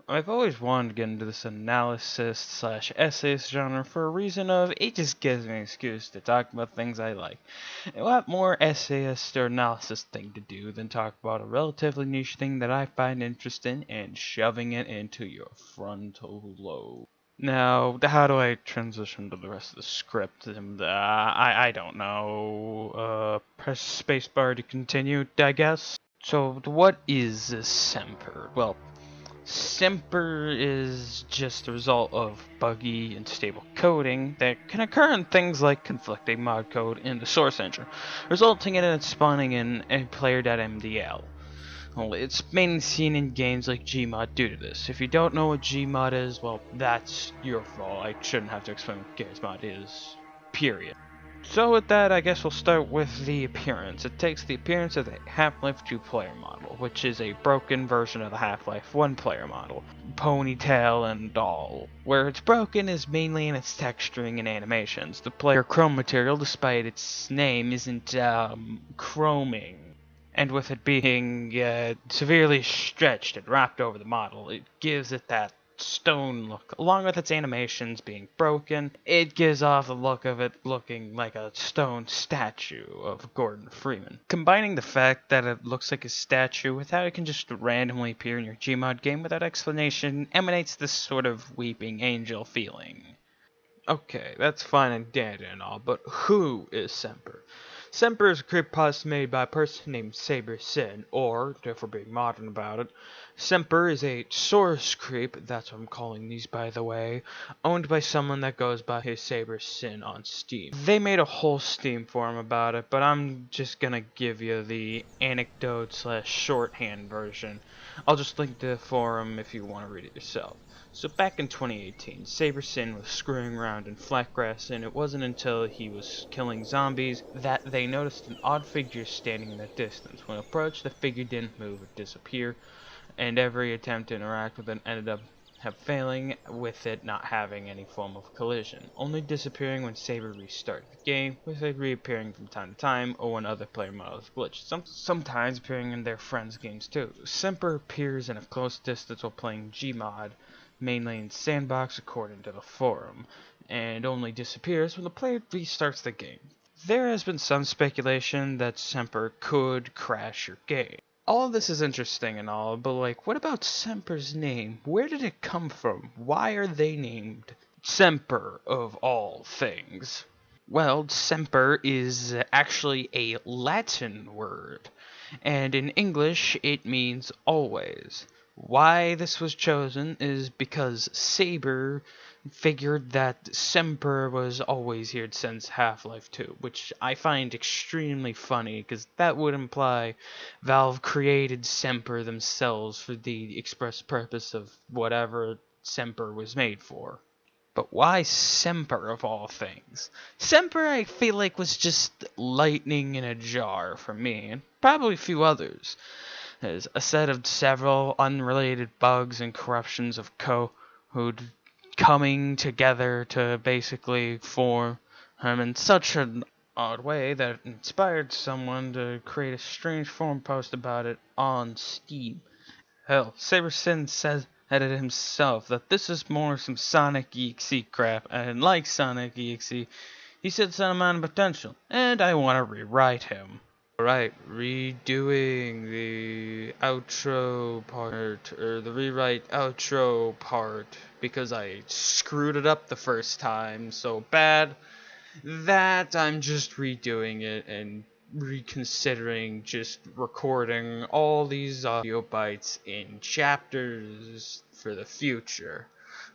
I've always wanted to get into this analysis slash essayist genre for a reason of it just gives me an excuse to talk about things I like. And what more essayist or analysis thing to do than talk about a relatively niche thing that I find interesting and shoving it into your frontal lobe. Now, how do I transition to the rest of the script? I don't know. Press spacebar to continue, I guess. So, what is a Semper? Well, Semper is just a result of buggy and stable coding that can occur in things like conflicting mod code in the source engine, resulting in it spawning in a player.mdl. Well, it's mainly seen in games like Gmod due to this. If you don't know what Gmod is, well, that's your fault. I shouldn't have to explain what Gmod is, period. So with that, I guess we'll start with the appearance. It takes the appearance of the Half-Life 2 player model, which is a broken version of the Half-Life 1 player model, ponytail and all. Where it's broken is mainly in its texturing and animations. The player chrome material, despite its name, isn't chroming. And with it being severely stretched and wrapped over the model, it gives it that stone look. Along with its animations being broken, it gives off the look of it looking like a stone statue of Gordon Freeman. Combining the fact that it looks like a statue with how it can just randomly appear in your Gmod game without explanation emanates this sort of weeping angel feeling. Okay, that's fine and dandy and all, but who is Semper? Semper is a creepypasta made by a person named Saber Sin, or, if we're being modern about it, Semper is a source creep, that's what I'm calling these by the way, owned by someone that goes by his Saber Sin on Steam. They made a whole Steam forum about it, but I'm just gonna give you the anecdote slash shorthand version. I'll just link the forum if you want to read it yourself. So back in 2018, Saber Sin was screwing around in Flatgrass, and it wasn't until he was killing zombies that they noticed an odd figure standing in the distance. When approached, the figure didn't move or disappear, and every attempt to interact with it ended up failing, with it not having any form of collision, only disappearing when Saber restarted the game, with it reappearing from time to time or when other player models glitched, sometimes appearing in their friends' games too. Semper appears in a close distance while playing Gmod, mainly in Sandbox according to the forum, and only disappears when the player restarts the game. There has been some speculation that Semper could crash your game. All of this is interesting and all, but like, what about Semper's name? Where did it come from? Why are they named Semper of all things? Well, Semper is actually a Latin word, and in English it means always. Why this was chosen is because Saber figured that Semper was always here since Half-Life 2, which I find extremely funny because that would imply Valve created Semper themselves for the express purpose of whatever Semper was made for. But why Semper of all things? Semper I feel like was just lightning in a jar for me, and probably a few others. As a set of several unrelated bugs and corruptions of code coming together to basically form in such an odd way that it inspired someone to create a strange forum post about it on Steam. Hell, SaberSin says at it himself that this is more some Sonic EXE crap, and like Sonic EXE, he said some amount of potential, and I want to rewrite him. Alright, redoing the outro part, or the rewrite outro part, because I screwed it up the first time so bad that I'm just redoing it and reconsidering just recording all these audio bites in chapters for the future.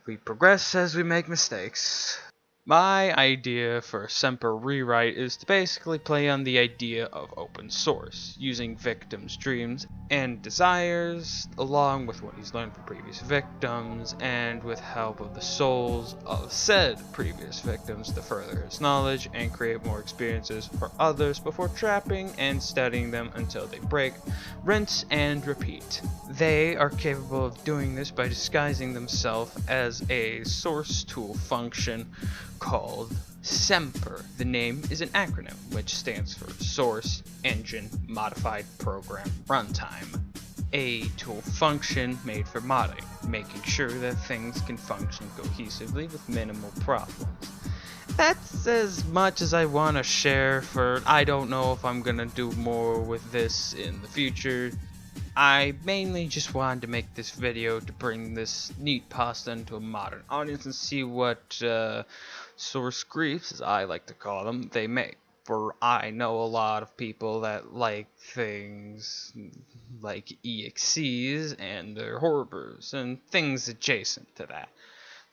We progress as we make mistakes. My idea for a Semper rewrite is to basically play on the idea of open source, using victims' dreams and desires, along with what he's learned from previous victims, and with help of the souls of said previous victims to further his knowledge and create more experiences for others before trapping and studying them until they break, rinse, and repeat. They are capable of doing this by disguising themselves as a source tool function called Semper. The name is an acronym which stands for Source Engine Modified Program Runtime, a tool function made for modding. making sure that things can function cohesively with minimal problems. That's as much as I want to share for. I don't know if I'm gonna do more with this in the future. I mainly just wanted to make this video to bring this neat pasta into a modern audience and see what source griefs, as I like to call them, they make. For I know a lot of people that like things like EXEs and their horrors and things adjacent to that.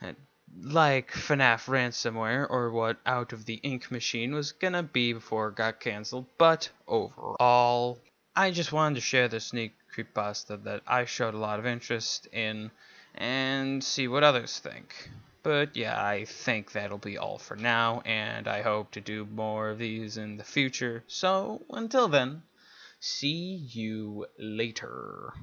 And like FNAF Ransomware, or what Out of the Ink Machine was gonna be before it got cancelled, but overall, I just wanted to share this sneak creepypasta that I showed a lot of interest in and see what others think. But yeah, I think that'll be all for now, and I hope to do more of these in the future. So until then, see you later.